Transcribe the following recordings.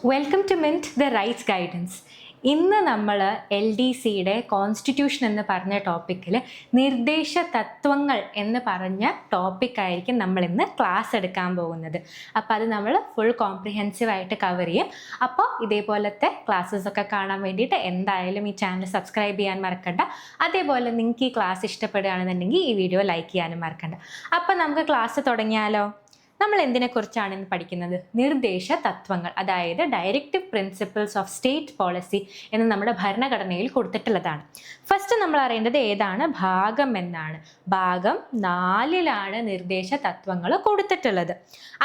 Welcome to Mint the rights guidance. ഇന്ന് നമ്മൾ LDCയുടെ constitution എന്ന് പറഞ്ഞ ടോപ്പിക്കിൽ നിർദ്ദേശ തത്വങ്ങൾ എന്ന് പറഞ്ഞ ടോപ്പിക്കായിരിക്കും നമ്മൾ ഇന്ന് ക്ലാസ് എടുക്കാൻ പോകുന്നത്. അപ്പോൾ അത് നമ്മൾ ഫുൾ കോംപ്രിഹെൻസീവായിട്ട് കവർ ചെയ്യും. അപ്പോൾ ഇതേപോലത്തെ ക്ലാസ്സസൊക്കെ കാണാൻ വേണ്ടിയിട്ട് എന്തായാലും ഈ ചാനൽ സബ്സ്ക്രൈബ് ചെയ്യാൻ മറക്കണ്ട. അതേപോലെ നിങ്ങൾക്ക് ഈ ക്ലാസ് ഇഷ്ടപ്പെടുകയാണെന്നുണ്ടെങ്കിൽ ഈ വീഡിയോ ലൈക്ക് ചെയ്യാനും മറക്കണ്ട. അപ്പോൾ നമുക്ക് ക്ലാസ് തുടങ്ങിയാലോ? നമ്മൾ എന്തിനെക്കുറിച്ചാണ് ഇന്ന് പഠിക്കുന്നത്? നിർദ്ദേശ തത്വങ്ങൾ, അതായത് directive principles of state policy എന്ന് നമ്മുടെ ഭരണഘടനയിൽ കൊടുത്തിട്ടുള്ളതാണ്. ഫസ്റ്റ് നമ്മൾ അറിയേണ്ടത് ഏതാണ്? ഭാഗം എന്നാണ്. ഭാഗം 4 നിർദ്ദേശ തത്വങ്ങൾ കൊടുത്തിട്ടുള്ളത്.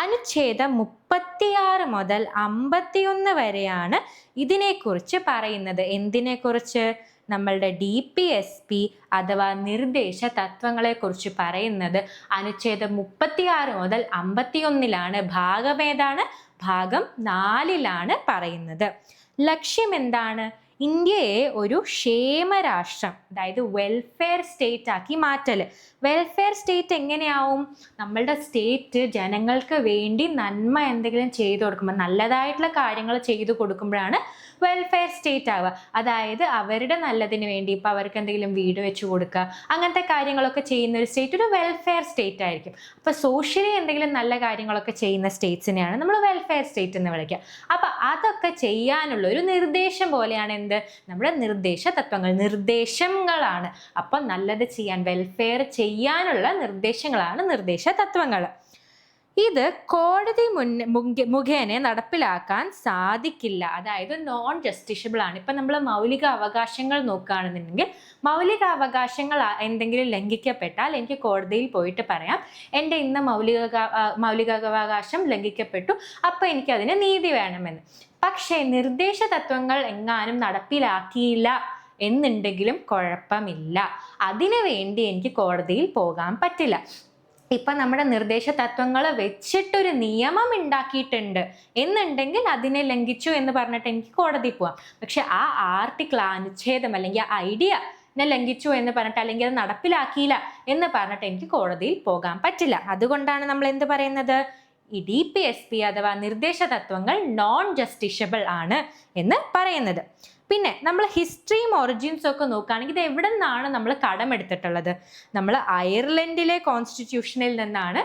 അനുച്ഛേദം 36 മുതൽ 51 വരെയാണ് ഇതിനെക്കുറിച്ച് പറയുന്നത്. എന്തിനെക്കുറിച്ച്? നമ്മളുടെ DPSP അഥവാ നിർദ്ദേശ തത്വങ്ങളെക്കുറിച്ച് പറയുന്നത് അനുച്ഛേദം 36 മുതൽ 51 ഭാഗം ഏതാണ്? ഭാഗം 4 പറയുന്നത്. ലക്ഷ്യം എന്താണ്? ഇന്ത്യയെ ഒരു ക്ഷേമരാഷ്ട്രം, അതായത് വെൽഫെയർ സ്റ്റേറ്റ് ആക്കി മാറ്റല്. Welfare state എങ്ങനെയാവും? നമ്മളുടെ സ്റ്റേറ്റ് ജനങ്ങൾക്ക് വേണ്ടി നന്മ എന്തെങ്കിലും ചെയ്തു കൊടുക്കുമ്പോൾ, നല്ലതായിട്ടുള്ള കാര്യങ്ങൾ ചെയ്തു കൊടുക്കുമ്പോഴാണ് വെൽഫെയർ സ്റ്റേറ്റ് ആവുക. അതായത് അവരുടെ നല്ലതിന് വേണ്ടി, ഇപ്പം അവർക്ക് എന്തെങ്കിലും വീട് വെച്ച് കൊടുക്കുക, അങ്ങനത്തെ കാര്യങ്ങളൊക്കെ ചെയ്യുന്ന ഒരു സ്റ്റേറ്റ് ഒരു വെൽഫെയർ സ്റ്റേറ്റ് ആയിരിക്കും. അപ്പോൾ സോഷ്യലി എന്തെങ്കിലും നല്ല കാര്യങ്ങളൊക്കെ ചെയ്യുന്ന സ്റ്റേറ്റ്സിനെയാണ് നമ്മൾ വെൽഫെയർ സ്റ്റേറ്റ് എന്ന് വിളിക്കുക. അപ്പം അതൊക്കെ ചെയ്യാനുള്ള ഒരു നിർദ്ദേശം പോലെയാണ് എന്ത്? നമ്മുടെ നിർദ്ദേശ തത്വങ്ങൾ, നിർദ്ദേശങ്ങളാണ്. അപ്പം നല്ലത് ചെയ്യാൻ, വെൽഫെയർ ചെയ്യാനുള്ള നിർദ്ദേശങ്ങളാണ് നിർദ്ദേശ തത്വങ്ങൾ. ഇത് കോടതി മുഖേന നടപ്പിലാക്കാൻ സാധിക്കില്ല, അതായത് നോൺ ജസ്റ്റിഷ്യബിൾ ആണ്. ഇപ്പം നമ്മൾ മൗലിക അവകാശങ്ങൾ നോക്കുകയാണെന്നുണ്ടെങ്കിൽ, മൗലിക അവകാശങ്ങൾ എന്തെങ്കിലും ലംഘിക്കപ്പെട്ടാൽ എനിക്ക് കോടതിയിൽ പോയിട്ട് പറയാം, എൻ്റെ ഇന്ന് മൗലികാവകാശം ലംഘിക്കപ്പെട്ടു, അപ്പോൾ എനിക്കതിന് നീതി വേണമെന്ന്. പക്ഷേ നിർദ്ദേശ തത്വങ്ങൾ എങ്ങാനും നടപ്പിലാക്കിയില്ല എന്നുണ്ടെങ്കിലും കുഴപ്പമില്ല, അതിനു വേണ്ടി എനിക്ക് കോടതിയിൽ പോകാൻ പറ്റില്ല. ഇപ്പം നമ്മുടെ നിർദ്ദേശ തത്വങ്ങൾ വെച്ചിട്ടൊരു നിയമം ഉണ്ടാക്കിയിട്ടുണ്ട് എന്നുണ്ടെങ്കിൽ അതിനെ ലംഘിച്ചു എന്ന് പറഞ്ഞിട്ട് എനിക്ക് കോടതിയിൽ പോവാം. പക്ഷെ ആ ആർട്ടിക്കിൾ, അനുച്ഛേദം അല്ലെങ്കിൽ ആ ഐഡിയ ലംഘിച്ചു എന്ന് പറഞ്ഞിട്ട്, അല്ലെങ്കിൽ അത് നടപ്പിലാക്കിയില്ല എന്ന് പറഞ്ഞിട്ട് എനിക്ക് കോടതിയിൽ പോകാൻ പറ്റില്ല. അതുകൊണ്ടാണ് നമ്മൾ എന്ത് പറയുന്നത്? ഈ DPSP അഥവാ നിർദ്ദേശ തത്വങ്ങൾ നോൺ ജസ്റ്റിഷ്യബിൾ ആണ് എന്ന് പറയുന്നത്. പിന്നെ നമ്മൾ ഹിസ്റ്ററിയും ഒറിജിൻസും ഒക്കെ നോക്കുകയാണെങ്കിൽ ഇത് എവിടെ നിന്നാണ് നമ്മൾ കടമെടുത്തിട്ടുള്ളത്? നമ്മൾ അയർലൻഡിലെ കോൺസ്റ്റിറ്റ്യൂഷനിൽ നിന്നാണ്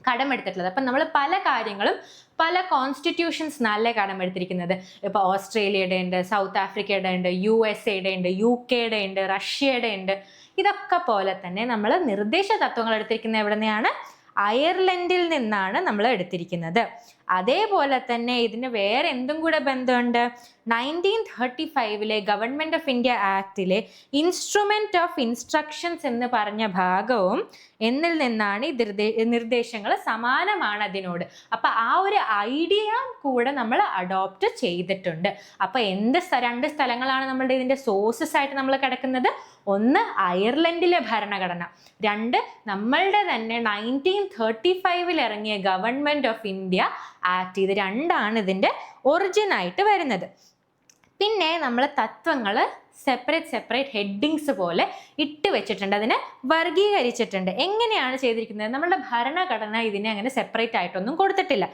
കടമെടുത്തിട്ടുള്ളത്. അപ്പം നമ്മൾ പല കാര്യങ്ങളും പല കോൺസ്റ്റിറ്റ്യൂഷൻസിനല്ലേ കടമെടുത്തിരിക്കുന്നത്. ഇപ്പോൾ ഓസ്ട്രേലിയയുടെ ഉണ്ട്, സൗത്ത് ആഫ്രിക്കയുടെ ഉണ്ട്, USA ഉണ്ട്, UK ഉണ്ട്, റഷ്യയുടെ ഉണ്ട്. ഇതൊക്കെ പോലെ തന്നെ നമ്മൾ നിർദ്ദേശ തത്വങ്ങൾ എടുത്തിരിക്കുന്നത് എവിടെ നിന്നാണ്? അയർലൻഡിൽ നിന്നാണ് നമ്മൾ എടുത്തിരിക്കുന്നത്. അതേപോലെ തന്നെ ഇതിന് വേറെ എന്തും കൂടെ ബന്ധമുണ്ട്. 1935 ഗവൺമെന്റ് ഓഫ് ഇന്ത്യ ആക്ടിലെ ഇൻസ്ട്രുമെന്റ് ഓഫ് ഇൻസ്ട്രക്ഷൻസ് എന്ന് പറഞ്ഞ ഭാഗവും എന്നിൽ നിന്നാണ് ഈ നിർദ്ദേശങ്ങൾ സമാനമാണ് അതിനോട്. അപ്പൊ ആ ഒരു ഐഡിയ കൂടെ നമ്മൾ അഡോപ്റ്റ് ചെയ്തിട്ടുണ്ട്. അപ്പൊ രണ്ട് സ്ഥലങ്ങളാണ് നമ്മളുടെ ഇതിന്റെ സോഴ്സസ് ആയിട്ട് നമ്മൾ കിടക്കുന്നത്. ഒന്ന് അയർലൻഡിലെ ഭരണഘടന, രണ്ട് നമ്മളുടെ തന്നെ 1935 ഇറങ്ങിയ ഗവൺമെന്റ് ഓഫ് ഇന്ത്യ ആക്ട്. ഇത് രണ്ടാണ് ഇതിൻ്റെ ഒറിജിൻ ആയിട്ട് വരുന്നത്. പിന്നെ നമ്മൾ തത്വങ്ങൾ സെപ്പറേറ്റ് ഹെഡിങ്സ് പോലെ ഇട്ട് വെച്ചിട്ടുണ്ട്, അതിനെ വർഗീകരിച്ചിട്ടുണ്ട്. എങ്ങനെയാണ് ചെയ്തിരിക്കുന്നത്? നമ്മളുടെ ഭരണഘടന ഇതിനെ അങ്ങനെ സെപ്പറേറ്റ് ആയിട്ടൊന്നും കൊടുത്തിട്ടില്ല.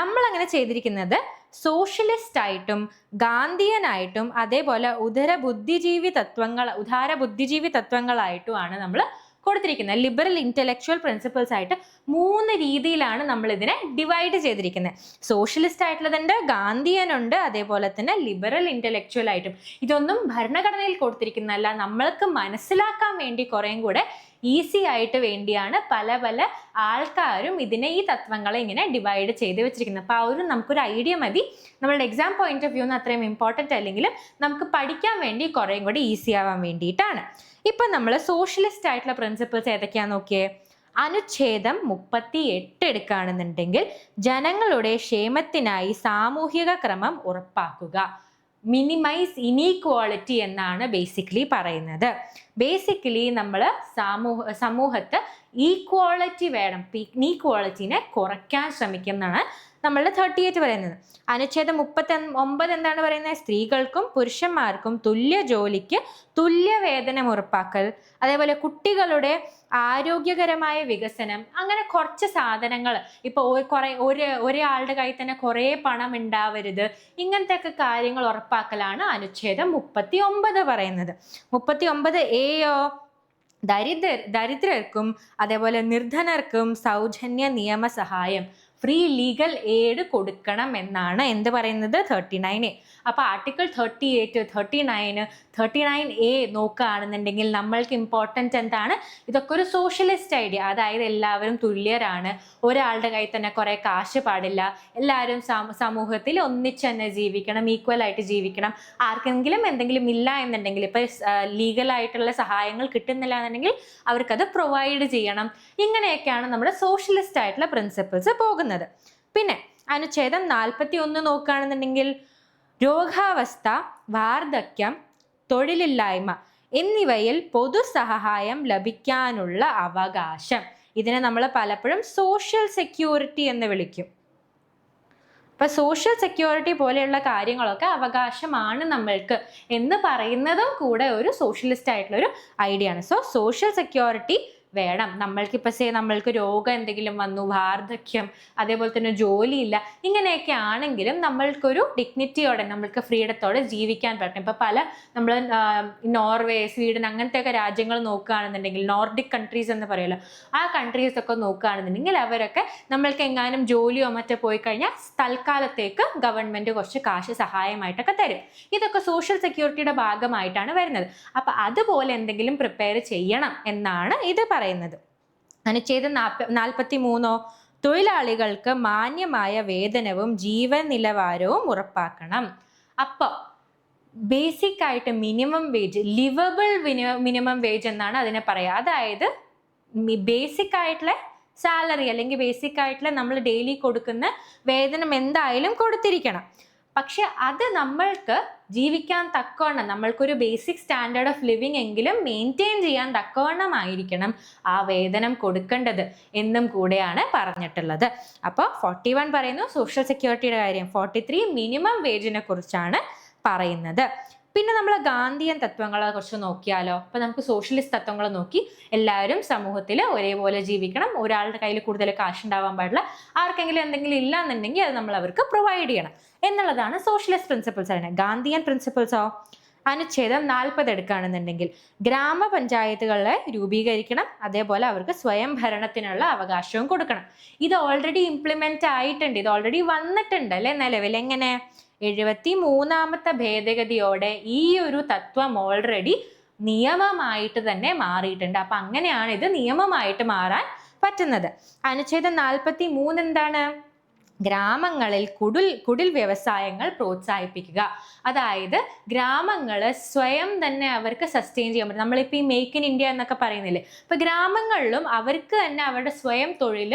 നമ്മൾ അങ്ങനെ ചെയ്തിരിക്കുന്നത് സോഷ്യലിസ്റ്റ് ആയിട്ടും ഗാന്ധിയനായിട്ടും അതേപോലെ ഉദാര ബുദ്ധിജീവി തത്വങ്ങളായിട്ടുമാണ് നമ്മൾ കൊടുത്തിരിക്കുന്നത്. ലിബറൽ ഇന്റലക്ച്വൽ പ്രിൻസിപ്പിൾസ് ആയിട്ട് 3 രീതിയിലാണ് നമ്മൾ ഇതിനെ ഡിവൈഡ് ചെയ്തിരിക്കുന്നത്. സോഷ്യലിസ്റ്റ് ആയിട്ടുള്ളതുണ്ട്, ഗാന്ധിയനുണ്ട്, അതേപോലെ തന്നെ ലിബറൽ ഇന്റലക്ച്വൽ ആയിട്ടും. ഇതൊന്നും ഭരണഘടനയിൽ കൊടുത്തിരിക്കുന്നതല്ല, നമ്മൾക്ക് മനസ്സിലാക്കാൻ വേണ്ടി കുറേയും കൂടെ ഈസി ആയിട്ട് വേണ്ടിയാണ് പല ആൾക്കാരും ഈ തത്വങ്ങളെ ഇങ്ങനെ ഡിവൈഡ് ചെയ്ത് വെച്ചിരിക്കുന്നത്. അപ്പോൾ ആ നമുക്കൊരു ഐഡിയ മതി. നമ്മളുടെ എക്സാം പോയിന്റ് ഓഫ് വ്യൂന്ന് അത്രയും ഇമ്പോർട്ടൻ്റ് അല്ലെങ്കിലും നമുക്ക് പഠിക്കാൻ വേണ്ടി കുറേയും കൂടി ഈസി ആവാൻ വേണ്ടിയിട്ടാണ്. ഇപ്പം നമ്മൾ സോഷ്യലിസ്റ്റ് ആയിട്ടുള്ള പ്രിൻസിപ്പിൾസ് ഏതൊക്കെയാണെന്ന് നോക്കിയേ. അനുച്ഛേദം 38 എടുക്കുകയാണെന്നുണ്ടെങ്കിൽ ജനങ്ങളുടെ ക്ഷേമത്തിനായി സാമൂഹിക ക്രമം ഉറപ്പാക്കുക, മിനിമൈസ് ഇനീക്വാളിറ്റി എന്നാണ് ബേസിക്കലി പറയുന്നത്. ബേസിക്കലി നമ്മൾ സമൂഹത്ത് ഈക്വാളിറ്റി വേണം, ഇനീക്വാളിറ്റിനെ കുറയ്ക്കാൻ ശ്രമിക്കുന്നതാണ് നമ്മളുടെ 38 പറയുന്നത്. അനുച്ഛേദം 39 എന്താണ് പറയുന്നത്? സ്ത്രീകൾക്കും പുരുഷന്മാർക്കും തുല്യ ജോലിക്ക് തുല്യ വേതനം ഉറപ്പാക്കൽ, അതേപോലെ കുട്ടികളുടെ ആരോഗ്യകരമായ വികസനം, അങ്ങനെ കുറച്ച് സാധനങ്ങൾ. ഇപ്പോൾ ഒരാളുടെ കയ്യിൽ തന്നെ കുറേ പണം ഉണ്ടാവരുത്, ഇങ്ങനത്തെ ഒക്കെ കാര്യങ്ങൾ ഉറപ്പാക്കലാണ് അനുച്ഛേദം 39 പറയുന്നത്. 39A ദരിദ്രർക്കും അതേപോലെ നിർധനർക്കും സൗജന്യ നിയമസഹായം, ഫ്രീ ലീഗൽ എയ്ഡ് കൊടുക്കണം എന്നാണ് എന്ത് പറയുന്നത്? 39A. അപ്പോൾ ആർട്ടിക്കിൾ 38, 39, 39A നോക്കുകയാണെന്നുണ്ടെങ്കിൽ നമ്മൾക്ക് ഇമ്പോർട്ടൻ്റ് എന്താണ്? ഇതൊക്കെ ഒരു സോഷ്യലിസ്റ്റ് ഐഡിയ, അതായത് എല്ലാവരും തുല്യരാണ്, ഒരാളുടെ കയ്യിൽ തന്നെ കുറേ കാശ് പാടില്ല, എല്ലാവരും സമൂഹത്തിൽ ഒന്നിച്ച് തന്നെ ജീവിക്കണം, ഈക്വൽ ആയിട്ട് ജീവിക്കണം. ആർക്കെങ്കിലും എന്തെങ്കിലും ഇല്ല എന്നുണ്ടെങ്കിൽ, ഇപ്പോൾ ലീഗലായിട്ടുള്ള സഹായങ്ങൾ കിട്ടുന്നില്ല എന്നുണ്ടെങ്കിൽ അവർക്കത് പ്രൊവൈഡ് ചെയ്യണം. ഇങ്ങനെയൊക്കെയാണ് നമ്മുടെ സോഷ്യലിസ്റ്റ് ആയിട്ടുള്ള പ്രിൻസിപ്പിൾസ് പോകുന്നത്. പിന്നെ അനുച്ഛേദം 41 നോക്കുകയാണെന്നുണ്ടെങ്കിൽ രോഗാവസ്ഥ, വാർദ്ധക്യം, തൊഴിലില്ലായ്മ എന്നിവയിൽ പൊതുസഹായം ലഭിക്കാനുള്ള അവകാശം. ഇതിനെ നമ്മൾ പലപ്പോഴും സോഷ്യൽ സെക്യൂരിറ്റി എന്ന് വിളിക്കും. അപ്പൊ സോഷ്യൽ സെക്യൂരിറ്റി പോലെയുള്ള കാര്യങ്ങളൊക്കെ അവകാശമാണ് നമ്മൾക്ക് എന്ന് പറയുന്നതും കൂടെ ഒരു സോഷ്യലിസ്റ്റ് ആയിട്ടുള്ള ഒരു ഐഡിയ ആണ്. സോ സോഷ്യൽ സെക്യൂരിറ്റി വേണം. നമ്മൾക്കിപ്പോൾ നമ്മൾക്ക് രോഗം എന്തെങ്കിലും വന്നു, വാർദ്ധക്യം, അതേപോലെ തന്നെ ജോലിയില്ല, ഇങ്ങനെയൊക്കെ ആണെങ്കിലും നമ്മൾക്കൊരു ഡിഗ്നിറ്റിയോടെ, നമ്മൾക്ക് ഫ്രീഡത്തോടെ ജീവിക്കാൻ പറ്റും. ഇപ്പം നമ്മൾ നോർവേ, സ്വീഡൻ അങ്ങനത്തെയൊക്കെ രാജ്യങ്ങൾ നോക്കുകയാണെന്നുണ്ടെങ്കിൽ, നോർഡിക് കൺട്രീസ് എന്ന് പറയുമല്ലോ, ആ കൺട്രീസൊക്കെ നോക്കുകയാണെന്നുണ്ടെങ്കിൽ അവരൊക്കെ നമ്മൾക്ക് എങ്ങാനും ജോലിയോ മറ്റോ പോയി കഴിഞ്ഞാൽ തൽക്കാലത്തേക്ക് ഗവൺമെൻറ് കുറച്ച് കാശ് സഹായമായിട്ടൊക്കെ തരും. ഇതൊക്കെ സോഷ്യൽ സെക്യൂരിറ്റിയുടെ ഭാഗമായിട്ടാണ് വരുന്നത്. അപ്പം അതുപോലെ എന്തെങ്കിലും പ്രിപ്പയർ ചെയ്യണം എന്നാണ് ഇത് പറയുന്നത്. അനുച്ഛേദം 43 തൊഴിലാളികൾക്ക് മാന്യമായ വേതനവും ജീവൻ നിലവാരവും ഉറപ്പാക്കണം. അപ്പോൾ ബേസിക് ആയിട്ട് minimum wage, liveable minimum wage എന്നാണ് അതിനെ പറയുക. അതായത് ബേസിക് ആയിട്ടുള്ള സാലറി അല്ലെങ്കിൽ ബേസിക് ആയിട്ടുള്ള നമ്മൾ ഡെയിലി കൊടുക്കുന്ന വേതനം എന്തായാലും കൊടുത്തിരിക്കണം. പക്ഷെ അത് നമ്മൾക്ക് ജീവിക്കാൻ തക്കവണ്ണം, നമ്മൾക്കൊരു ബേസിക് സ്റ്റാൻഡേർഡ് ഓഫ് ലിവിങ് എങ്കിലും മെയിൻറ്റെയിൻ ചെയ്യാൻ തക്കവണ്ണമായിരിക്കണം ആ വേതനം കൊടുക്കേണ്ടത് എന്നും കൂടെയാണ് പറഞ്ഞിട്ടുള്ളത്. അപ്പോൾ 41 പറയുന്നു സോഷ്യൽ സെക്യൂരിറ്റിയുടെ കാര്യം, 43 മിനിമം വേജിനെ കുറിച്ചാണ് പറയുന്നത്. പിന്നെ നമ്മൾ ഗാന്ധിയൻ തത്വങ്ങളെ കുറിച്ച് നോക്കിയാലോ? അപ്പോൾ നമുക്ക് സോഷ്യലിസ്റ്റ് തത്വങ്ങൾ നോക്കി, എല്ലാവരും സമൂഹത്തിൽ ഒരേപോലെ ജീവിക്കണം, ഒരാളുടെ കയ്യിൽ കൂടുതൽ കാശ് ഉണ്ടാവാൻ പാടില്ല, ആർക്കെങ്കിലും എന്തെങ്കിലും ഇല്ല എന്നുണ്ടെങ്കിൽ അത് നമ്മൾ അവർക്ക് പ്രൊവൈഡ് ചെയ്യണം എന്നുള്ളതാണ് സോഷ്യലിസ്റ്റ് പ്രിൻസിപ്പിൾസ് ആണ്. ഗാന്ധിയൻ പ്രിൻസിപ്പിൾസോ? അനുച്ഛേദം 40 എടുക്കുകയാണെന്നുണ്ടെങ്കിൽ ഗ്രാമപഞ്ചായത്തുകളെ രൂപീകരിക്കണം, അതേപോലെ അവർക്ക് സ്വയം ഭരണത്തിനുള്ള അവകാശവും കൊടുക്കണം. ഇത് ഓൾറെഡി ഇംപ്ലിമെന്റ് ആയിട്ടുണ്ട്, ഇത് ഓൾറെഡി വന്നിട്ടുണ്ട് അല്ലേ നിലവിൽ. എങ്ങനെ? 73ാമത്തെ ഭേദഗതിയോടെ ഈ ഒരു തത്വം ഓൾറെഡി നിയമമായിട്ട് തന്നെ മാറിയിട്ടുണ്ട്. അപ്പൊ അങ്ങനെയാണ് ഇത് നിയമമായിട്ട് മാറാൻ പറ്റുന്നത്. അനുച്ഛേദം 43 എന്താണ്? ഗ്രാമങ്ങളിൽ കുടിൽ വ്യവസായങ്ങൾ പ്രോത്സാഹിപ്പിക്കുക. അതായത് ഗ്രാമങ്ങൾ സ്വയം തന്നെ അവർക്ക് സസ്റ്റെയിൻ ചെയ്യാൻ പറ്റും. നമ്മളിപ്പോൾ ഈ മേക്ക് ഇൻ ഇന്ത്യ എന്നൊക്കെ പറയുന്നില്ലേ, ഇപ്പൊ ഗ്രാമങ്ങളിലും അവർക്ക് തന്നെ അവരുടെ സ്വയം തൊഴിൽ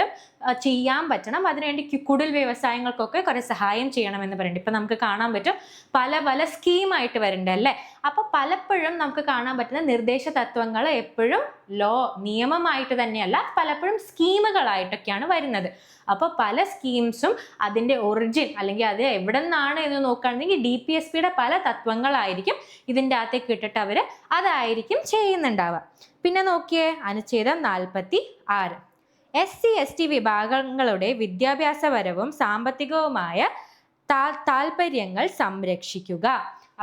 ചെയ്യാൻ പറ്റണം. അതിനുവേണ്ടി കുടിൽ വ്യവസായങ്ങൾക്കൊക്കെ കുറെ സഹായം ചെയ്യണമെന്ന് പറയുന്നുണ്ട്. ഇപ്പൊ നമുക്ക് കാണാൻ പറ്റും പല സ്കീമായിട്ട് വരുന്നുണ്ട് അല്ലേ. അപ്പൊ പലപ്പോഴും നമുക്ക് കാണാൻ പറ്റുന്ന നിർദ്ദേശ തത്വങ്ങൾ എപ്പോഴും നിയമമായിട്ട് തന്നെയല്ല, പലപ്പോഴും സ്കീമുകളായിട്ടൊക്കെയാണ് വരുന്നത്. അപ്പോൾ പല സ്കീംസും അതിൻ്റെ ഒറിജിൻ അല്ലെങ്കിൽ അത് എവിടെ നിന്നാണ് എന്ന് നോക്കുകയാണെങ്കിൽ DPSPയുടെ പല തത്വങ്ങളായിരിക്കും ഇതിൻ്റെ അകത്തേക്ക് ഇട്ടിട്ട് അവർ അതായിരിക്കും ചെയ്യുന്നുണ്ടാവുക. പിന്നെ നോക്കിയേ അനുച്ഛേദം 46 SC/ST വിഭാഗങ്ങളുടെ വിദ്യാഭ്യാസപരവും സാമ്പത്തികവുമായ താല്പര്യങ്ങൾ സംരക്ഷിക്കുക.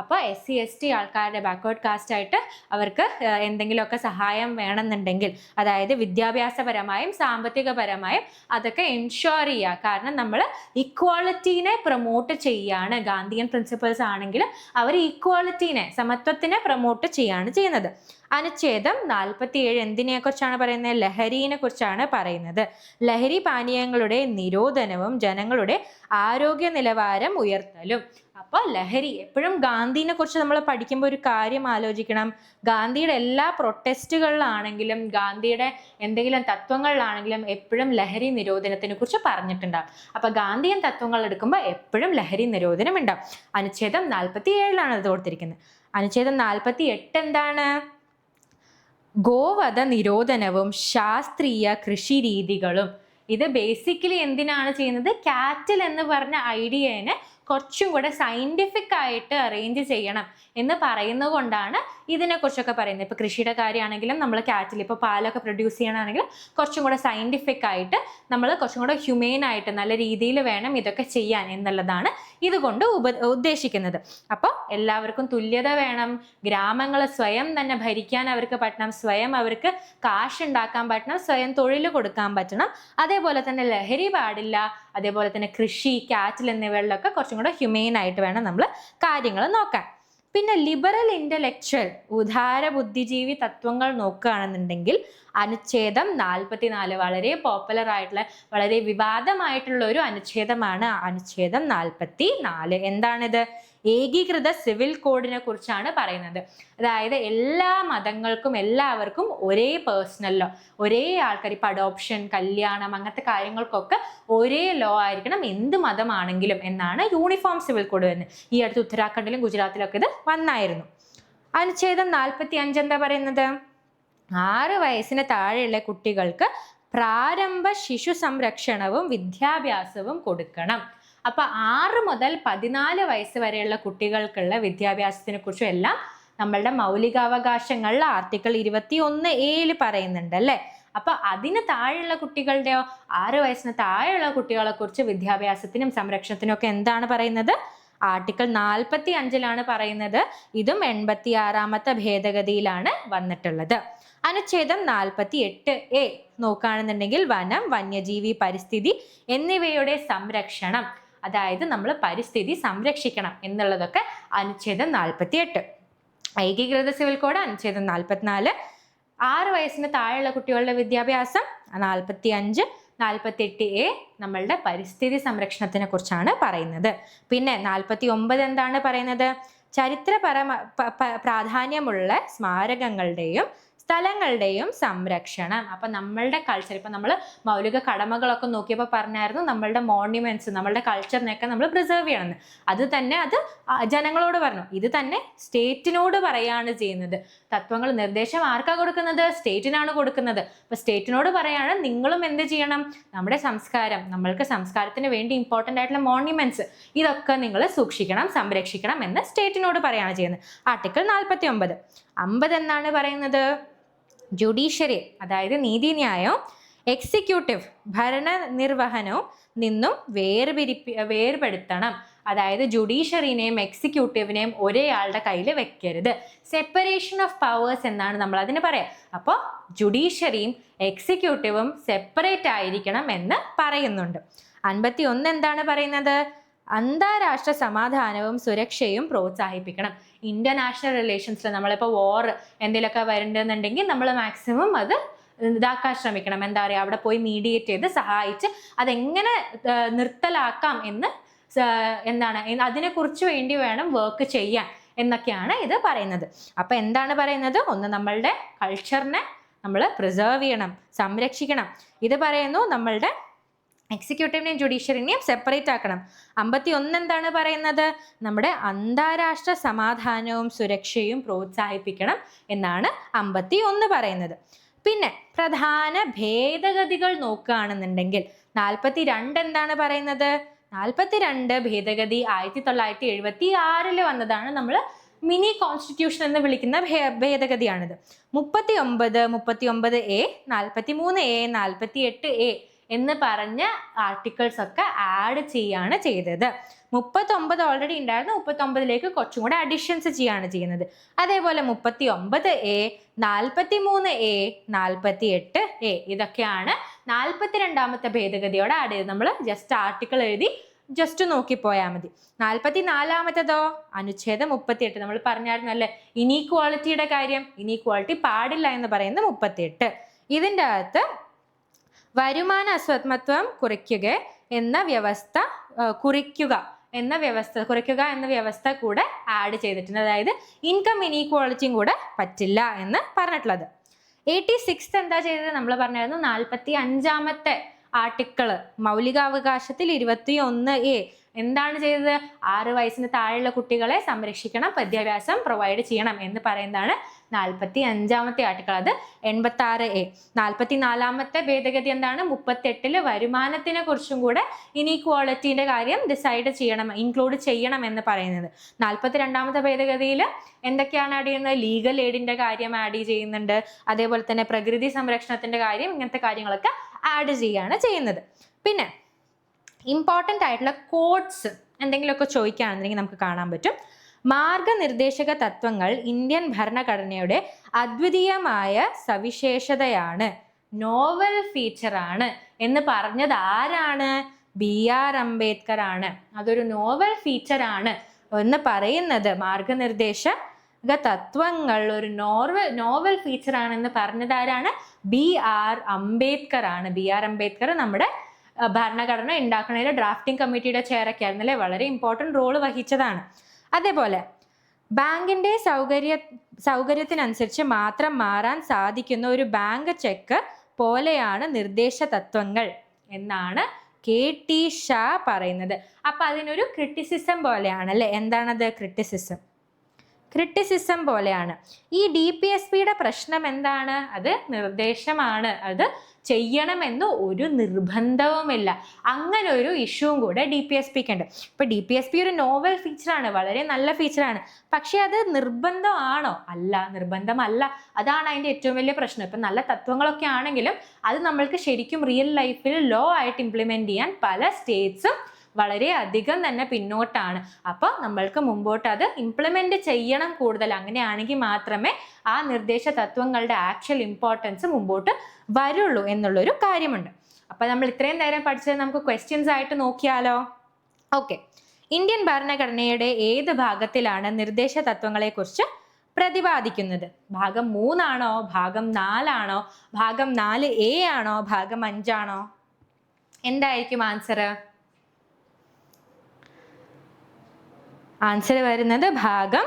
അപ്പോൾ SC/ST ആൾക്കാരുടെ ബാക്ക്വേർഡ് കാസ്റ്റ് ആയിട്ട് അവർക്ക് എന്തെങ്കിലുമൊക്കെ സഹായം വേണമെന്നുണ്ടെങ്കിൽ, അതായത് വിദ്യാഭ്യാസപരമായും സാമ്പത്തികപരമായും അതൊക്കെ എൻഷുർ ചെയ്യുക. കാരണം നമ്മൾ ഇക്വാളിറ്റീനെ പ്രൊമോട്ട് ചെയ്യാണ്. ഗാന്ധിയൻ പ്രിൻസിപ്പിൾസ് ആണെങ്കിലും അവർ ഈക്വാളിറ്റീനെ, സമത്വത്തിനെ പ്രൊമോട്ട് ചെയ്യാണ് ചെയ്യുന്നത്. അനുച്ഛേദം 47 എന്തിനെ കുറിച്ചാണ് പറയുന്നത്? ലഹരിനെ കുറിച്ചാണ് പറയുന്നത്. ലഹരി പാനീയങ്ങളുടെ നിരോധനവും ജനങ്ങളുടെ ആരോഗ്യ നിലവാരം ഉയർത്തലും. അപ്പോൾ ലഹരി, എപ്പോഴും ഗാന്ധിനെ കുറിച്ച് നമ്മൾ പഠിക്കുമ്പോൾ ഒരു കാര്യം ആലോചിക്കണം. ഗാന്ധിയുടെ എല്ലാ പ്രൊട്ടസ്റ്റുകളിലാണെങ്കിലും ഗാന്ധിയുടെ എന്തെങ്കിലും തത്വങ്ങളിലാണെങ്കിലും എപ്പോഴും ലഹരി നിരോധനത്തിനെ കുറിച്ച് പറഞ്ഞിട്ടുണ്ടാവും. അപ്പൊ ഗാന്ധിയൻ തത്വങ്ങൾ എടുക്കുമ്പോൾ എപ്പോഴും ലഹരി നിരോധനം ഉണ്ടാവും. അനുച്ഛേദം 47 അത് കൊടുത്തിരിക്കുന്നത്. അനുച്ഛേദം 48 എന്താണ്? ഗോവധ നിരോധനവും ശാസ്ത്രീയ കൃഷി രീതികളും. ഇത് ബേസിക്കലി എന്തിനാണ് ചെയ്യുന്നത്? കാറ്റൽ എന്ന് പറഞ്ഞ ഐഡിയേനെ കുറച്ചും കൂടെ സയന്റിഫിക് ആയിട്ട് അറേഞ്ച് ചെയ്യണം എന്ന് പറയുന്നത് കൊണ്ടാണ് ഇതിനെക്കുറിച്ചൊക്കെ പറയുന്നത്. ഇപ്പോൾ കൃഷിയുടെ കാര്യമാണെങ്കിലും നമ്മൾ കാറ്റിൽ ഇപ്പോൾ പാലൊക്കെ പ്രൊഡ്യൂസ് ചെയ്യണമെങ്കിലും കുറച്ചും കൂടെ സയന്റിഫിക് ആയിട്ട് നമ്മൾ കുറച്ചും കൂടെ ഹ്യൂമെയിൻ ആയിട്ട് നല്ല രീതിയിൽ വേണം ഇതൊക്കെ ചെയ്യാൻ എന്നുള്ളതാണ് ഇതുകൊണ്ട് ഉദ്ദേശിക്കുന്നത്. അപ്പോൾ എല്ലാവർക്കും തുല്യത വേണം, ഗ്രാമങ്ങൾ സ്വയം തന്നെ ഭരിക്കാൻ അവർക്ക് പറ്റണം, സ്വയം അവർക്ക് കാശ് ഉണ്ടാക്കാൻ പറ്റണം, സ്വയം തൊഴിൽ കൊടുക്കാൻ പറ്റണം, അതേപോലെ തന്നെ ലഹരി പാടില്ല, അതേപോലെ തന്നെ കൃഷി, കാറ്റിൽ എന്നിവകളിലൊക്കെ കുറച്ചും കൂടെ ഹ്യൂമെയിൻ ആയിട്ട് വേണം നമ്മൾ കാര്യങ്ങൾ നോക്കാൻ. പിന്നെ ലിബറൽ ഇന്റലക്ച്വൽ ഉദാര ബുദ്ധിജീവി തത്വങ്ങൾ നോക്കുകയാണെന്നുണ്ടെങ്കിൽ അനുച്ഛേദം 44 വളരെ പോപ്പുലർ ആയിട്ടുള്ള വളരെ വിവാദമായിട്ടുള്ള ഒരു അനുച്ഛേദമാണ് അനുച്ഛേദം 44. എന്താണിത്? ഏകീകൃത സിവിൽ കോഡിനെ കുറിച്ചാണ് പറയുന്നത്. അതായത് എല്ലാ മതങ്ങൾക്കും എല്ലാവർക്കും ഒരേ പേഴ്സണലോ ഒരേ ആൾക്കാർ ഇപ്പം അഡോപ്ഷൻ, കല്യാണം, അങ്ങനത്തെ കാര്യങ്ങൾക്കൊക്കെ ഒരേ ലോ ആയിരിക്കണം എന്ത് മതമാണെങ്കിലും എന്നാണ് യൂണിഫോം സിവിൽ കോഡ് വരുന്നത്. ഈ അടുത്ത് ഉത്തരാഖണ്ഡിലും ഗുജറാത്തിലൊക്കെ ഇത് വന്നായിരുന്നു. അനുച്ഛേദം 45 എന്താ പറയുന്നത്? 6 വയസ്സിന് താഴെയുള്ള കുട്ടികൾക്ക് പ്രാരംഭ ശിശു സംരക്ഷണവും വിദ്യാഭ്യാസവും കൊടുക്കണം. അപ്പൊ 6 മുതൽ 14 വയസ്സ് വരെയുള്ള കുട്ടികൾക്കുള്ള വിദ്യാഭ്യാസത്തിനെ കുറിച്ചും എല്ലാം നമ്മളുടെ മൗലികാവകാശങ്ങളിൽ ആർട്ടിക്കിൾ 21A പറയുന്നുണ്ട് അല്ലേ? അപ്പൊ അതിന് താഴെയുള്ള കുട്ടികളുടെയോ 6 വയസ്സിന് താഴെയുള്ള കുട്ടികളെ കുറിച്ച് വിദ്യാഭ്യാസത്തിനും സംരക്ഷണത്തിനും ഒക്കെ എന്താണ് പറയുന്നത്? ആർട്ടിക്കിൾ 45 പറയുന്നത്. ഇതും 86ാമത്തെ ഭേദഗതിയിലാണ് വന്നിട്ടുള്ളത്. അനുച്ഛേദം 48A നോക്കുകയാണെന്നുണ്ടെങ്കിൽ വനം, വന്യജീവി, പരിസ്ഥിതി എന്നിവയുടെ സംരക്ഷണം, അതായത് നമ്മൾ പരിസ്ഥിതി സംരക്ഷിക്കണം എന്നുള്ളതൊക്കെ അനുച്ഛേദം 48. ഏകീകൃത സിവിൽ കോഡ് അനുച്ഛേദം 44. 6 വയസ്സിന് താഴെയുള്ള കുട്ടികളുടെ വിദ്യാഭ്യാസം 45. 48A നമ്മളുടെ പരിസ്ഥിതി സംരക്ഷണത്തിനെ കുറിച്ചാണ് പറയുന്നത്. പിന്നെ 49 എന്താണ് പറയുന്നത്? പ്രാധാന്യമുള്ള സ്മാരകങ്ങളുടെയും സ്ഥലങ്ങളുടെയും സംരക്ഷണം. അപ്പൊ നമ്മളുടെ കൾച്ചർ, ഇപ്പൊ നമ്മൾ മൗലിക കടമകളൊക്കെ നോക്കിയപ്പോൾ പറഞ്ഞായിരുന്നു നമ്മളുടെ മോണ്യുമെന്റ്സ്, നമ്മളുടെ കൾച്ചറിനെയൊക്കെ നമ്മൾ പ്രിസർവ് ചെയ്യണമെന്ന്. അത് തന്നെ അത് ജനങ്ങളോട് പറഞ്ഞു. ഇത് തന്നെ സ്റ്റേറ്റിനോട് പറയാണ് ചെയ്യുന്നത്. തത്വങ്ങൾ നിർദ്ദേശം ആർക്കാ കൊടുക്കുന്നത്? സ്റ്റേറ്റിനാണ് കൊടുക്കുന്നത്. അപ്പൊ സ്റ്റേറ്റിനോട് പറയാണ് നിങ്ങളും എന്ത് ചെയ്യണം? നമ്മുടെ സംസ്കാരം, നമ്മൾക്ക് സംസ്കാരത്തിന് വേണ്ടി ഇമ്പോർട്ടൻ്റ് ആയിട്ടുള്ള മോണ്യുമെന്റ്സ് ഇതൊക്കെ നിങ്ങൾ സൂക്ഷിക്കണം, സംരക്ഷിക്കണം എന്ന് സ്റ്റേറ്റിനോട് പറയാണ് ചെയ്യുന്നത്. ആർട്ടിക്കിൾ 49. 50 എന്നാണ് പറയുന്നത്? ജുഡീഷ്യറി, അതായത് നീതിന്യായവും എക്സിക്യൂട്ടീവ് ഭരണനിർവഹണവും നിന്നും വേർപെടുത്തണം. അതായത് ജുഡീഷ്യറിനെയും എക്സിക്യൂട്ടീവിനെയും ഒരേ ആളുടെ കയ്യിൽ വെക്കരുത്. സെപ്പറേഷൻ ഓഫ് പവേഴ്സ് എന്നാണ് നമ്മൾ അതിന് പറയാം. അപ്പോൾ ജുഡീഷ്യറിയും എക്സിക്യൂട്ടീവും സെപ്പറേറ്റ് ആയിരിക്കണം എന്ന് പറയുന്നുണ്ട്. 51 എന്താണ് പറയുന്നത്? അന്താരാഷ്ട്ര സമാധാനവും സുരക്ഷയും പ്രോത്സാഹിപ്പിക്കണം. ഇന്റർനാഷണൽ റിലേഷൻസിൽ നമ്മളിപ്പോൾ വാർ എന്തെങ്കിലുമൊക്കെ വരുന്നുണ്ടെന്നുണ്ടെങ്കിൽ നമ്മൾ മാക്സിമം അത് ഇതാക്കാൻ ശ്രമിക്കണം. എന്താ പറയുക, അവിടെ പോയി മീഡിയേറ്റ് ചെയ്ത് സഹായിച്ച് അതെങ്ങനെ നിർത്തലാക്കാം എന്ന് അതിനെക്കുറിച്ച് വേണ്ടി വേണം വർക്ക് ചെയ്യാൻ എന്നൊക്കെയാണ് ഇത് പറയുന്നത്. അപ്പൊ എന്താണ് പറയുന്നത്? ഒന്ന്, നമ്മളുടെ കൾച്ചറിനെ നമ്മൾ പ്രിസർവ് ചെയ്യണം, സംരക്ഷിക്കണം. ഇത് പറയുന്നു നമ്മളുടെ എക്സിക്യൂട്ടീവിനെയും ജുഡീഷ്യറിനെയും സെപ്പറേറ്റ് ആക്കണം. 51 എന്താണ് പറയുന്നത്? നമ്മുടെ അന്താരാഷ്ട്ര സമാധാനവും സുരക്ഷയും പ്രോത്സാഹിപ്പിക്കണം എന്നാണ് 51 പറയുന്നത്. പിന്നെ പ്രധാന ഭേദഗതികൾ നോക്കുകയാണെന്നുണ്ടെങ്കിൽ 42 എന്താണ് പറയുന്നത്? 42 ഭേദഗതി 1976 വന്നതാണ്. നമ്മൾ മിനി കോൺസ്റ്റിറ്റ്യൂഷൻ എന്ന് വിളിക്കുന്ന ഭേദഗതിയാണിത്. 39, 39A, 43A, 48A എന്ന് പറഞ്ഞ ആർട്ടിക്കിൾസ് ഒക്കെ ആഡ് ചെയ്യാണ് ചെയ്തത്. 39 ഓൾറെഡി ഉണ്ടായിരുന്നു, 39ലേക്ക് കുറച്ചും കൂടെ അഡീഷൻസ് ചെയ്യാണ് ചെയ്യുന്നത്. അതേപോലെ 39A, 43A, 48A ഇതൊക്കെയാണ് 42ാമത്തെ ഭേദഗതിയോടെ ആഡ് ചെയ്തത്. നമ്മൾ ജസ്റ്റ് ആർട്ടിക്കിൾ എഴുതി ജസ്റ്റ് നോക്കിപ്പോയാൽ മതി. 44ാമത്തതോ അനുച്ഛേദം 38. നമ്മൾ പറഞ്ഞായിരുന്നു അല്ലേ ഇനീക്വാളിറ്റിയുടെ കാര്യം. ഇനീക്വാളിറ്റി പാടില്ല എന്ന് പറയുന്നത് 38. ഇതിൻ്റെ അകത്ത് വരുമാന അസമത്വം കുറയ്ക്കുക എന്ന വ്യവസ്ഥ കൂടെ ആഡ് ചെയ്തിട്ടുണ്ട്. അതായത് ഇൻകം ഇനീക്വാളിറ്റിയും കൂടെ പറ്റില്ല എന്ന് പറഞ്ഞിട്ടുള്ളത്. 86 എന്താ ചെയ്തത്? നമ്മൾ പറഞ്ഞായിരുന്നു 45ാമത്തെ ആർട്ടിക്കിള് മൗലികാവകാശത്തിൽ 21A എന്താണ് ചെയ്തത്? 6 വയസ്സിന് താഴെയുള്ള കുട്ടികളെ സംരക്ഷിക്കണം, വിദ്യാഭ്യാസം പ്രൊവൈഡ് ചെയ്യണം എന്ന് പറയുന്നതാണ് 45-ാമത്തെ ആർട്ടിക്കിൾ, അത് 86A. 44-ാമത്തെ ഭേദഗതി എന്താണ്? 38-ല് വരുമാനത്തിനെ കുറിച്ചും കൂടെ ഇനീക്വാളിറ്റീൻ്റെ കാര്യം ഡിസൈഡ് ചെയ്യണം, ഇൻക്ലൂഡ് ചെയ്യണം എന്ന് പറയുന്നത്. 42-ാമത്തെ ഭേദഗതിയിൽ എന്തൊക്കെയാണ് ആഡ് ചെയ്യുന്നത്? ലീഗൽ എയ്ഡിൻ്റെ കാര്യം ആഡ് ചെയ്യുന്നുണ്ട്, അതേപോലെ തന്നെ പ്രകൃതി സംരക്ഷണത്തിൻ്റെ കാര്യം, ഇങ്ങനത്തെ കാര്യങ്ങളൊക്കെ ആഡ് ചെയ്യുകയാണ് ചെയ്യുന്നത്. പിന്നെ ഇമ്പോർട്ടൻ്റ് ആയിട്ടുള്ള കോഡ്സ് എന്തെങ്കിലുമൊക്കെ ചോദിക്കുകയാണെന്നുണ്ടെങ്കിൽ നമുക്ക് കാണാൻ പറ്റും. മാർഗനിർദ്ദേശക തത്വങ്ങൾ ഇന്ത്യൻ ഭരണഘടനയുടെ അദ്വിതീയമായ സവിശേഷതയാണ്, നോവൽ ഫീച്ചറാണ് എന്ന് പറഞ്ഞത് ആരാണ്? BR അംബേദ്കർ ആണ്. അതൊരു നോവൽ ഫീച്ചറാണ് എന്ന് പറയുന്നത്, മാർഗനിർദ്ദേശക തത്വങ്ങൾ ഒരു നോവൽ ഫീച്ചറാണെന്ന് പറഞ്ഞത് ആരാണ്? BR അംബേദ്കർ ആണ്. BR അംബേദ്കർ നമ്മുടെ ഭരണഘടന ഉണ്ടാക്കുന്നതിൽ ഡ്രാഫ്റ്റിംഗ് കമ്മിറ്റിയുടെ ചെയറൊക്കെ ആയിരുന്നു അല്ലേ, വളരെ ഇമ്പോർട്ടൻ്റ് റോള് വഹിച്ചതാണ്. അതേപോലെ ബാങ്കിൻ്റെ സൗകര്യത്തിനനുസരിച്ച് മാത്രം മാറാൻ സാധിക്കുന്ന ഒരു ബാങ്ക് ചെക്ക് പോലെയാണ് നിർദ്ദേശ തത്വങ്ങൾ എന്നാണ് KT ഷാ പറയുന്നത്. അപ്പം അതിനൊരു ക്രിറ്റിസിസം പോലെയാണ് അല്ലേ? എന്താണത്? ക്രിറ്റിസിസം പോലെയാണ്. ഈ DPSPയുടെ പ്രശ്നം എന്താണ്? അത് നിർദ്ദേശമാണ്, അത് ചെയ്യണമെന്ന് ഒരു നിർബന്ധവുമില്ല. അങ്ങനെ ഒരു ഇഷ്യൂവും കൂടെ DPSPക്ക് ഉണ്ട്. ഇപ്പം DPSP ഒരു നോവൽ ഫീച്ചറാണ്, വളരെ നല്ല ഫീച്ചറാണ്. പക്ഷെ അത് നിർബന്ധമാണോ? അല്ല, നിർബന്ധമല്ല. അതാണ് അതിൻ്റെ ഏറ്റവും വലിയ പ്രശ്നം. ഇപ്പം നല്ല തത്വങ്ങളൊക്കെ ആണെങ്കിലും അത് നമ്മൾക്ക് ശരിക്കും റിയൽ ലൈഫിൽ ലോ ആയിട്ട് ഇംപ്ലിമെൻറ്റ് ചെയ്യാൻ പല സ്റ്റേറ്റ്സും വളരെ അധികം തന്നെ പിന്നോട്ടാണ്. അപ്പോൾ നമ്മൾക്ക് മുമ്പോട്ട് അത് ഇംപ്ലിമെൻറ്റ് ചെയ്യണം കൂടുതൽ. അങ്ങനെയാണെങ്കിൽ മാത്രമേ ആ നിർദ്ദേശ തത്വങ്ങളുടെ ആക്ച്വൽ ഇമ്പോർട്ടൻസ് മുമ്പോട്ട് വരുള്ളൂ എന്നുള്ളൊരു കാര്യമുണ്ട്. അപ്പോൾ നമ്മൾ ഇത്രയും നേരം പഠിച്ചത് നമുക്ക് ക്വസ്റ്റ്യൻസ് ആയിട്ട് നോക്കിയാലോ? ഓക്കെ. ഇന്ത്യൻ ഭരണഘടനയുടെ ഏത് ഭാഗത്തിലാണ് നിർദ്ദേശ തത്വങ്ങളെക്കുറിച്ച് പ്രതിപാദിക്കുന്നത്? ഭാഗം 3 ആണോ? ഭാഗം 4 ആണോ? ഭാഗം 4A ആണോ? ഭാഗം 5 ആണോ? എന്തായിരിക്കും ആൻസർ? ആൻസർ വരുന്നത് ഭാഗം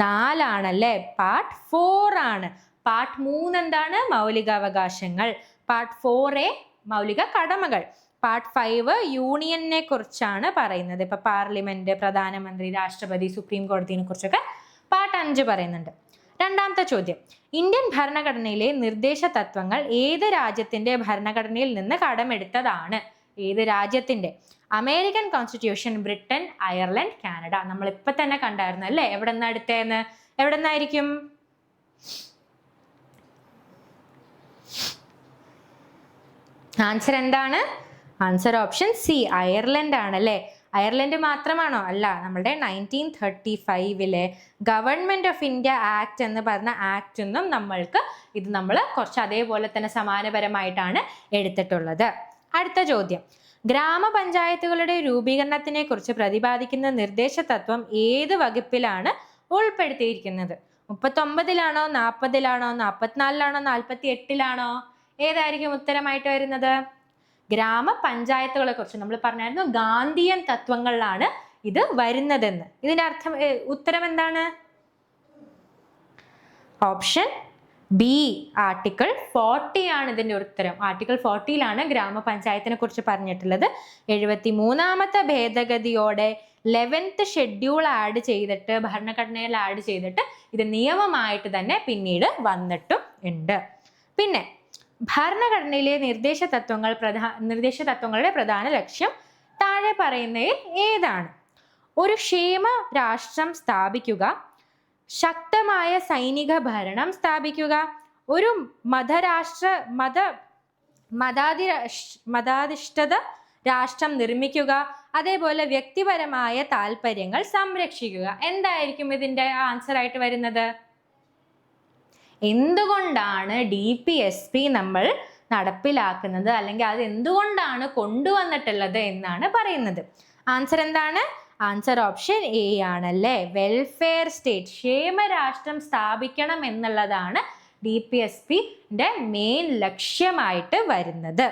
4 ആണല്ലേ, പാർട്ട് 4 ആണ്. പാർട്ട് 3 എന്താണ്? മൗലികാവകാശങ്ങൾ. പാർട്ട് 4A മൗലിക കടമകൾ. പാർട്ട് 5 യൂണിയനെ കുറിച്ചാണ് പറയുന്നത്. ഇപ്പൊ പാർലമെന്റ്, പ്രധാനമന്ത്രി, രാഷ്ട്രപതി, സുപ്രീം കോടതിയെ കുറിച്ചൊക്കെ പാർട്ട് 5 പറയുന്നുണ്ട്. രണ്ടാമത്തെ ചോദ്യം, ഇന്ത്യൻ ഭരണഘടനയിലെ നിർദ്ദേശ തത്വങ്ങൾ ഏത് രാജ്യത്തിന്റെ ഭരണഘടനയിൽ നിന്ന് കടമെടുത്തതാണ്? ഏത് രാജ്യത്തിന്റെ? American constitution, Britain, Ireland, Canada. നമ്മൾ ഇപ്പൊ തന്നെ കണ്ടായിരുന്നു അല്ലേ? എവിടെ നിന്നാ എടുത്തേന്ന്? എവിടെ നിന്നായിരിക്കും? ആൻസർ എന്താണ്? ആൻസർ ഓപ്ഷൻ സി, അയർലൻഡ് ആണല്ലേ. അയർലൻഡ് മാത്രമാണോ? അല്ല, നമ്മുടെ 1935 ഗവൺമെന്റ് ഓഫ് ഇന്ത്യ ആക്ട് എന്ന് പറഞ്ഞ ആക്ട് നിന്നും നമ്മൾക്ക് ഇത് നമ്മൾ കുറച്ച് അതേപോലെ തന്നെ സമാനപരമായിട്ടാണ് എടുത്തിട്ടുള്ളത്. അടുത്ത ചോദ്യം, ഗ്രാമപഞ്ചായത്തുകളുടെ രൂപീകരണത്തിനെ കുറിച്ച് പ്രതിപാദിക്കുന്ന നിർദ്ദേശ തത്വം ഏത് വകുപ്പിലാണ് ഉൾപ്പെടുത്തിയിരിക്കുന്നത്? 39-ലാണോ, 40-ലാണോ, 44-ലാണോ, 48-ലാണോ? ഏതായിരിക്കും ഉത്തരമായിട്ട് വരുന്നത്? ഗ്രാമപഞ്ചായത്തുകളെ കുറിച്ച് നമ്മൾ പറഞ്ഞായിരുന്നു ഗാന്ധിയൻ തത്വങ്ങളിലാണ് ഇത് വരുന്നതെന്ന്. ഇതിന്റെ അർത്ഥം, ഉത്തരം എന്താണ്? ഓപ്ഷൻ ബി, ആർട്ടിക്കിൾ 40 ആണ് ഇതിന്റെ ഉത്തരം. ആർട്ടിക്കിൾ 40-ലാണ് ഗ്രാമപഞ്ചായത്തിനെ കുറിച്ച് പറഞ്ഞിട്ടുള്ളത്. 73-ാമത്തെ ഭേദഗതിയോടെ 11th ഷെഡ്യൂൾ ആഡ് ചെയ്തിട്ട്, ഭരണഘടനയിൽ ആഡ് ചെയ്തിട്ട് ഇത് നിയമമായിട്ട് തന്നെ പിന്നീട് വന്നിട്ടും ഉണ്ട്. പിന്നെ ഭരണഘടനയിലെ നിർദ്ദേശ തത്വങ്ങളുടെ പ്രധാന ലക്ഷ്യം താഴെ പറയുന്നതിൽ ഏതാണ്? ഒരു ക്ഷേമ രാഷ്ട്രം സ്ഥാപിക്കുക, ശക്തമായ സൈനിക ഭരണം സ്ഥാപിക്കുക, ഒരു മതാധിഷ്ഠിത രാഷ്ട്രം നിർമ്മിക്കുക, അതേപോലെ വ്യക്തിപരമായ താല്പര്യങ്ങൾ സംരക്ഷിക്കുക. എന്തായിരിക്കും ഇതിന്റെ ആൻസർ ആയിട്ട് വരുന്നത്? എന്തുകൊണ്ടാണ് DPSP നമ്മൾ നടപ്പിലാക്കുന്നത്, അല്ലെങ്കിൽ അത് എന്തുകൊണ്ടാണ് കൊണ്ടുവന്നിട്ടുള്ളത് എന്നാണ് പറയുന്നത്. ആൻസർ എന്താണ്? ആൻസർ ഓപ്ഷൻ എ ആണല്ലേ, വെൽഫെയർ സ്റ്റേറ്റ്, ക്ഷേമരാഷ്ട്രം സ്ഥാപിക്കണം എന്നുള്ളതാണ് DPSPന്റെ മെയിൻ ലക്ഷ്യമായിട്ട് വരുന്നത്.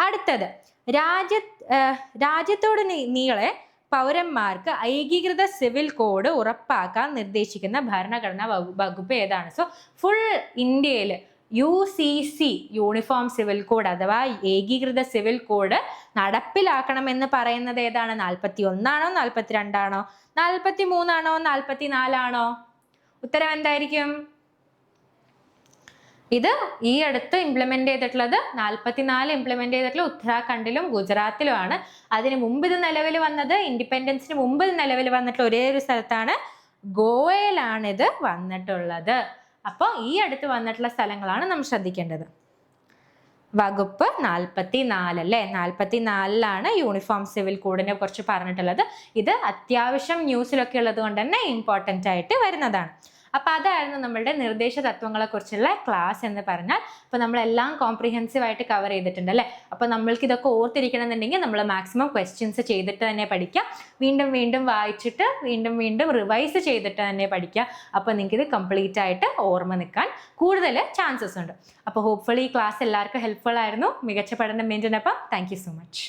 അടുത്തത്, രാജ്യത്തോട് നീളെ പൗരന്മാർക്ക് ഏകീകൃത സിവിൽ കോഡ് ഉറപ്പാക്കാൻ നിർദ്ദേശിക്കുന്ന ഭരണഘടനാ വകുപ്പ് ഏതാണ്? സോ ഫുൾ ഇന്ത്യയിൽ UCC, യൂണിഫോം സിവിൽ കോഡ് അഥവാ ഏകീകൃത സിവിൽ കോഡ് നടപ്പിലാക്കണമെന്ന് പറയുന്നത് ഏതാണ്? 41 ആണോ, 42 ആണോ, 43 ആണോ, 44 ആണോ? ഉത്തരം എന്തായിരിക്കും? ഇത് ഈ അടുത്ത് ഇംപ്ലിമെന്റ് ചെയ്തിട്ടുള്ളത് 44 ഇംപ്ലിമെന്റ് ചെയ്തിട്ടുള്ള ഉത്തരാഖണ്ഡിലും ഗുജറാത്തിലുമാണ്. അതിന് മുമ്പ് ഇത് നിലവിൽ വന്നത്, ഇൻഡിപെൻഡൻസിന് മുമ്പ് ഇത് നിലവിൽ വന്നിട്ടുള്ള ഒരേ ഒരു സ്ഥലത്താണ്, ഗോവയിലാണ് ഇത് വന്നിട്ടുള്ളത്. അപ്പോൾ ഈ അടുത്ത് വന്നിട്ടുള്ള സ്ഥലങ്ങളാണ് നമ്മൾ ശ്രദ്ധിക്കേണ്ടത്. വകുപ്പ് 44 അല്ലേ, 44ലാണ് യൂണിഫോം സിവിൽ കോഡിനെ കുറിച്ച് പറഞ്ഞിട്ടുള്ളത്. ഇത് അത്യാവശ്യം ന്യൂസിലൊക്കെ ഉള്ളത് കൊണ്ട് തന്നെ ഇമ്പോർട്ടൻ്റ് ആയിട്ട് വരുന്നതാണ്. അപ്പോൾ അതായിരുന്നു നമ്മളുടെ നിർദ്ദേശ തത്വങ്ങളെ കുറിച്ചുള്ള ക്ലാസ് എന്ന് പറഞ്ഞാൽ. അപ്പോൾ നമ്മളെല്ലാം കോംപ്രിഹെൻസീവ് ആയിട്ട് കവർ ചെയ്തിട്ടുണ്ട് അല്ലേ. അപ്പോൾ നമ്മൾക്ക് ഇതൊക്കെ ഓർത്തിരിക്കണം എന്നുണ്ടെങ്കിൽ നമ്മൾ മാക്സിമം ക്വസ്റ്റ്യൻസ് ചെയ്തിട്ട് തന്നെ പഠിക്കുക, വീണ്ടും വീണ്ടും വായിച്ചിട്ട് വീണ്ടും വീണ്ടും റിവൈസ് ചെയ്തിട്ട് തന്നെ പഠിക്കുക. അപ്പോൾ നിങ്ങൾക്ക് ഇത് കംപ്ലീറ്റ് ആയിട്ട് ഓർമ്മ നിൽക്കാൻ കൂടുതൽ ചാൻസസ് ഉണ്ട്. അപ്പോൾ ഹോപ്പ്ഫുള്ളി ഈ ക്ലാസ് എല്ലാവർക്കും ഹെൽപ്ഫുൾ ആയിരുന്നു. മികച്ച പഠനം മെയിൻറ്റെയിൻ. അപ്പം താങ്ക് യു സോ മച്ച്.